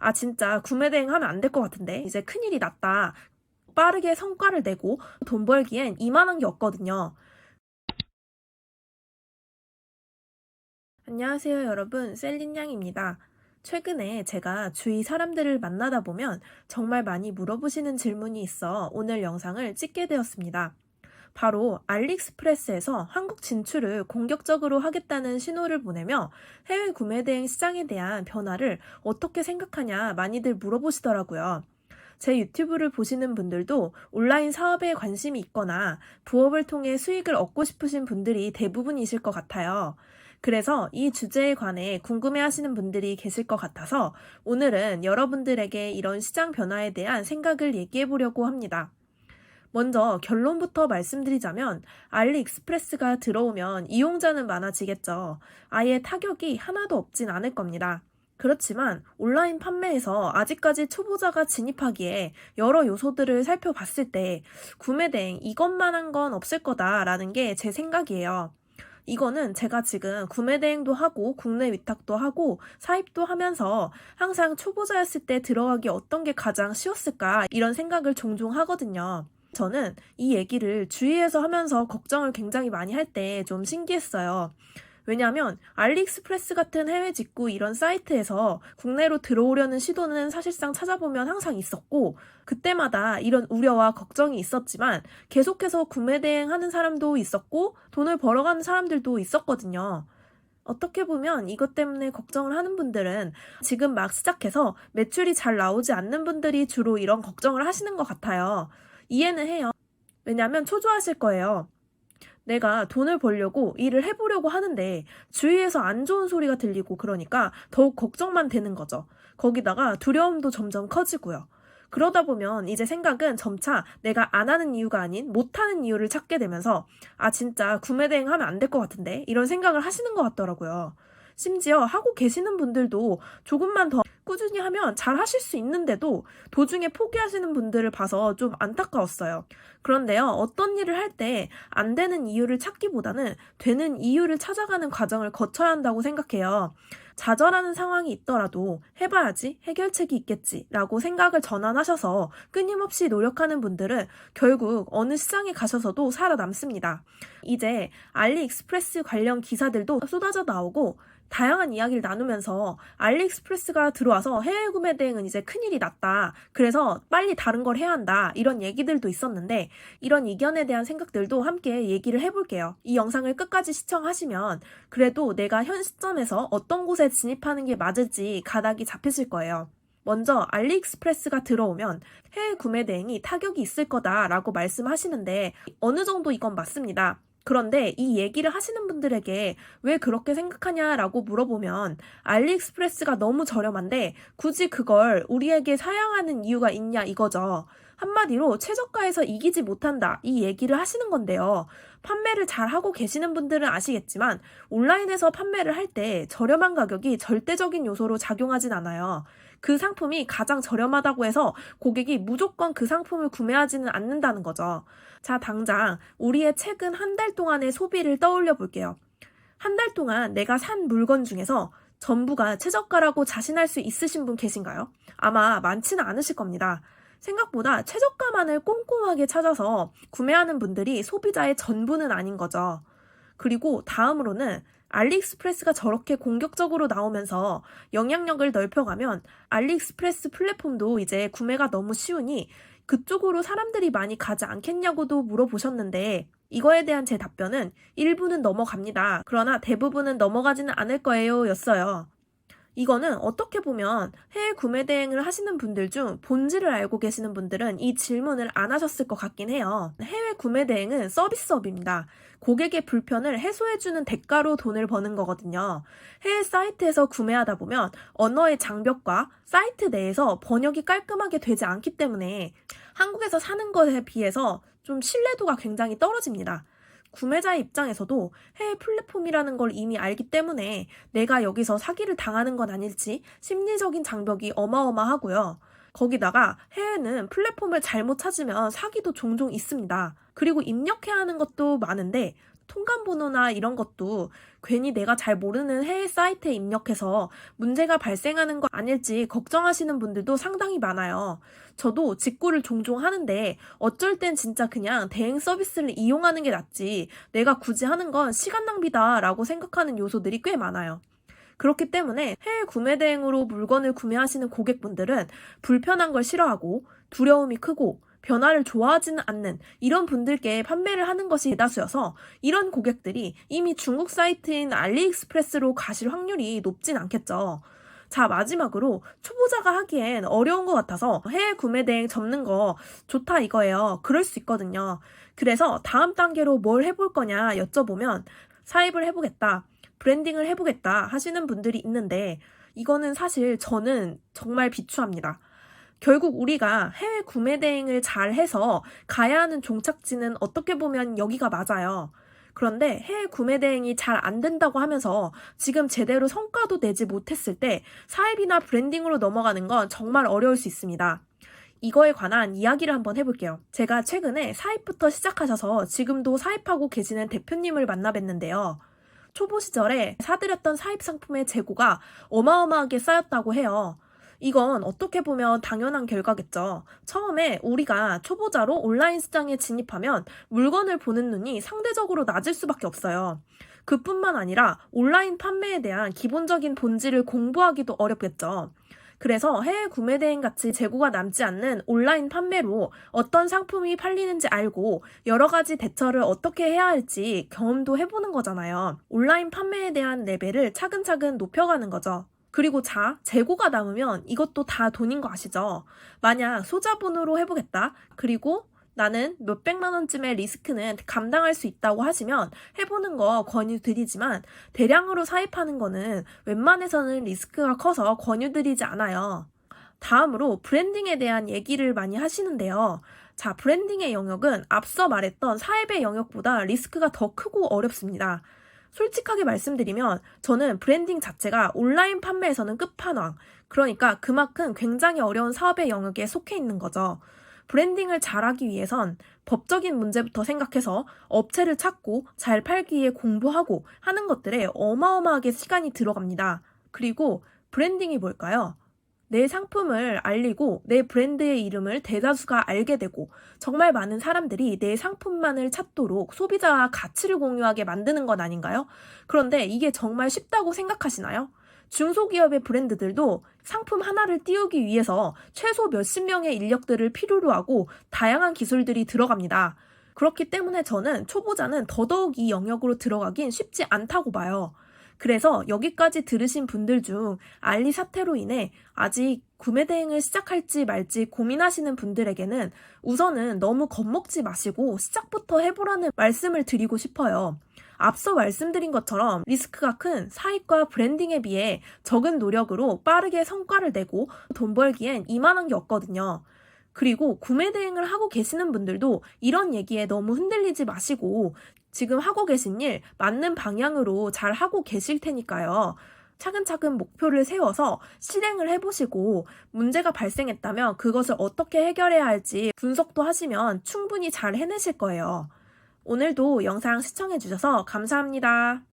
아, 진짜 구매 대행하면 안 될 것 같은데. 이제 큰일이 났다. 빠르게 성과를 내고 돈 벌기엔 이만한 게 없거든요. 안녕하세요, 여러분. 셀린양입니다. 최근에 제가 주위 사람들을 만나다 보면 정말 많이 물어보시는 질문이 있어 오늘 영상을 찍게 되었습니다. 바로 알리익스프레스에서 한국 진출을 공격적으로 하겠다는 신호를 보내며 해외 구매 대행 시장에 대한 변화를 어떻게 생각하냐 많이들 물어보시더라고요. 제 유튜브를 보시는 분들도 온라인 사업에 관심이 있거나 부업을 통해 수익을 얻고 싶으신 분들이 대부분이실 것 같아요. 그래서 이 주제에 관해 궁금해 하시는 분들이 계실 것 같아서 오늘은 여러분들에게 이런 시장 변화에 대한 생각을 얘기해 보려고 합니다. 먼저 결론부터 말씀드리자면 알리익스프레스가 들어오면 이용자는 많아지겠죠. 아예 타격이 하나도 없진 않을 겁니다. 그렇지만 온라인 판매에서 아직까지 초보자가 진입하기에 여러 요소들을 살펴봤을 때 구매 대행 이것만한 건 없을 거다라는 게 제 생각이에요. 이거는 제가 지금 구매 대행도 하고 국내 위탁도 하고 사입도 하면서 항상 초보자였을 때 들어가기 어떤 게 가장 쉬웠을까 이런 생각을 종종 하거든요. 저는 이 얘기를 주위에서 하면서 걱정을 굉장히 많이 할 때 좀 신기했어요. 왜냐하면 알리익스프레스 같은 해외 직구 이런 사이트에서 국내로 들어오려는 시도는 사실상 찾아보면 항상 있었고 그때마다 이런 우려와 걱정이 있었지만 계속해서 구매 대행하는 사람도 있었고 돈을 벌어가는 사람들도 있었거든요. 어떻게 보면 이것 때문에 걱정을 하는 분들은 지금 막 시작해서 매출이 잘 나오지 않는 분들이 주로 이런 걱정을 하시는 것 같아요. 이해는 해요. 왜냐하면 초조하실 거예요. 내가 돈을 벌려고 일을 해보려고 하는데 주위에서 안 좋은 소리가 들리고 그러니까 더욱 걱정만 되는 거죠. 거기다가 두려움도 점점 커지고요. 그러다 보면 이제 생각은 점차 내가 안 하는 이유가 아닌 못 하는 이유를 찾게 되면서 아, 진짜 구매 대행하면 안 될 것 같은데 이런 생각을 하시는 것 같더라고요. 심지어 하고 계시는 분들도 조금만 더 꾸준히 하면 잘 하실 수 있는데도 도중에 포기하시는 분들을 봐서 좀 안타까웠어요. 그런데요, 어떤 일을 할 때 안 되는 이유를 찾기보다는 되는 이유를 찾아가는 과정을 거쳐야 한다고 생각해요. 좌절하는 상황이 있더라도 해봐야지, 해결책이 있겠지 라고 생각을 전환하셔서 끊임없이 노력하는 분들은 결국 어느 시장에 가셔서도 살아남습니다. 이제 알리익스프레스 관련 기사들도 쏟아져 나오고 다양한 이야기를 나누면서 알리익스프레스가 들어와서 해외 구매 대행은 이제 큰일이 났다. 그래서 빨리 다른 걸 해야 한다. 이런 얘기들도 있었는데 이런 이견에 대한 생각들도 함께 얘기를 해볼게요. 이 영상을 끝까지 시청하시면 그래도 내가 현 시점에서 어떤 곳에 진입하는 게 맞을지 가닥이 잡히실 거예요. 먼저 알리익스프레스가 들어오면 해외 구매 대행이 타격이 있을 거다라고 말씀하시는데 어느 정도 이건 맞습니다. 그런데 이 얘기를 하시는 분들에게 왜 그렇게 생각하냐라고 물어보면 알리익스프레스가 너무 저렴한데 굳이 그걸 우리에게 사양하는 이유가 있냐 이거죠. 한마디로 최저가에서 이기지 못한다 이 얘기를 하시는 건데요. 판매를 잘 하고 계시는 분들은 아시겠지만 온라인에서 판매를 할 때 저렴한 가격이 절대적인 요소로 작용하진 않아요. 그 상품이 가장 저렴하다고 해서 고객이 무조건 그 상품을 구매하지는 않는다는 거죠. 자, 당장 우리의 최근 한 달 동안의 소비를 떠올려 볼게요. 한 달 동안 내가 산 물건 중에서 전부가 최저가라고 자신할 수 있으신 분 계신가요? 아마 많지는 않으실 겁니다. 생각보다 최저가만을 꼼꼼하게 찾아서 구매하는 분들이 소비자의 전부는 아닌 거죠. 그리고 다음으로는 알리익스프레스가 저렇게 공격적으로 나오면서 영향력을 넓혀가면 알리익스프레스 플랫폼도 이제 구매가 너무 쉬우니 그쪽으로 사람들이 많이 가지 않겠냐고도 물어보셨는데 이거에 대한 제 답변은 일부는 넘어갑니다. 그러나 대부분은 넘어가지는 않을 거예요 였어요. 이거는 어떻게 보면 해외 구매 대행을 하시는 분들 중 본질을 알고 계시는 분들은 이 질문을 안 하셨을 것 같긴 해요. 해외 구매 대행은 서비스업입니다. 고객의 불편을 해소해주는 대가로 돈을 버는 거거든요. 해외 사이트에서 구매하다 보면 언어의 장벽과 사이트 내에서 번역이 깔끔하게 되지 않기 때문에 한국에서 사는 것에 비해서 좀 신뢰도가 굉장히 떨어집니다. 구매자의 입장에서도 해외 플랫폼이라는 걸 이미 알기 때문에 내가 여기서 사기를 당하는 건 아닐지 심리적인 장벽이 어마어마하고요. 거기다가 해외는 플랫폼을 잘못 찾으면 사기도 종종 있습니다. 그리고 입력해야 하는 것도 많은데 통관번호나 이런 것도 괜히 내가 잘 모르는 해외 사이트에 입력해서 문제가 발생하는 거 아닐지 걱정하시는 분들도 상당히 많아요. 저도 직구를 종종 하는데 어쩔 땐 진짜 그냥 대행 서비스를 이용하는 게 낫지 내가 굳이 하는 건 시간 낭비다라고 생각하는 요소들이 꽤 많아요. 그렇기 때문에 해외 구매 대행으로 물건을 구매하시는 고객분들은 불편한 걸 싫어하고 두려움이 크고 변화를 좋아하지는 않는 이런 분들께 판매를 하는 것이 대다수여서 이런 고객들이 이미 중국 사이트인 알리익스프레스로 가실 확률이 높진 않겠죠. 자, 마지막으로 초보자가 하기엔 어려운 것 같아서 해외 구매 대행 접는 거 좋다 이거예요. 그럴 수 있거든요. 그래서 다음 단계로 뭘 해볼 거냐 여쭤보면 사입을 해보겠다. 브랜딩을 해보겠다 하시는 분들이 있는데 이거는 사실 저는 정말 비추합니다. 결국 우리가 해외 구매 대행을 잘 해서 가야 하는 종착지는 어떻게 보면 여기가 맞아요. 그런데 해외 구매 대행이 잘 안 된다고 하면서 지금 제대로 성과도 내지 못했을 때 사입이나 브랜딩으로 넘어가는 건 정말 어려울 수 있습니다. 이거에 관한 이야기를 한번 해볼게요. 제가 최근에 사입부터 시작하셔서 지금도 사입하고 계시는 대표님을 만나 뵀는데요. 초보 시절에 사들였던 사입 상품의 재고가 어마어마하게 쌓였다고 해요. 이건 어떻게 보면 당연한 결과겠죠. 처음에 우리가 초보자로 온라인 시장에 진입하면 물건을 보는 눈이 상대적으로 낮을 수밖에 없어요. 그뿐만 아니라 온라인 판매에 대한 기본적인 본질을 공부하기도 어렵겠죠. 그래서 해외 구매 대행 같이 재고가 남지 않는 온라인 판매로 어떤 상품이 팔리는지 알고 여러 가지 대처를 어떻게 해야 할지 경험도 해보는 거잖아요. 온라인 판매에 대한 레벨을 차근차근 높여가는 거죠. 그리고 재고가 남으면 이것도 다 돈인 거 아시죠? 만약 소자본으로 해보겠다. 그리고 나는 몇백만 원쯤의 리스크는 감당할 수 있다고 하시면 해보는 거 권유드리지만 대량으로 사입하는 거는 웬만해서는 리스크가 커서 권유드리지 않아요. 다음으로 브랜딩에 대한 얘기를 많이 하시는데요. 자, 브랜딩의 영역은 앞서 말했던 사입의 영역보다 리스크가 더 크고 어렵습니다. 솔직하게 말씀드리면 저는 브랜딩 자체가 온라인 판매에서는 끝판왕, 그러니까 그만큼 굉장히 어려운 사업의 영역에 속해 있는 거죠. 브랜딩을 잘하기 위해선 법적인 문제부터 생각해서 업체를 찾고 잘 팔기 위해 공부하고 하는 것들에 어마어마하게 시간이 들어갑니다. 그리고 브랜딩이 뭘까요? 내 상품을 알리고 내 브랜드의 이름을 대다수가 알게 되고 정말 많은 사람들이 내 상품만을 찾도록 소비자와 가치를 공유하게 만드는 것 아닌가요? 그런데 이게 정말 쉽다고 생각하시나요? 중소기업의 브랜드들도 상품 하나를 띄우기 위해서 최소 몇십 명의 인력들을 필요로 하고 다양한 기술들이 들어갑니다. 그렇기 때문에 저는 초보자는 더더욱 이 영역으로 들어가긴 쉽지 않다고 봐요. 그래서 여기까지 들으신 분들 중 알리 사태로 인해 아직 구매 대행을 시작할지 말지 고민하시는 분들에게는 우선은 너무 겁먹지 마시고 시작부터 해보라는 말씀을 드리고 싶어요. 앞서 말씀드린 것처럼 리스크가 큰 사입과 브랜딩에 비해 적은 노력으로 빠르게 성과를 내고 돈 벌기엔 이만한 게 없거든요. 그리고 구매 대행을 하고 계시는 분들도 이런 얘기에 너무 흔들리지 마시고 지금 하고 계신 일 맞는 방향으로 잘 하고 계실 테니까요. 차근차근 목표를 세워서 실행을 해보시고 문제가 발생했다면 그것을 어떻게 해결해야 할지 분석도 하시면 충분히 잘 해내실 거예요. 오늘도 영상 시청해주셔서 감사합니다.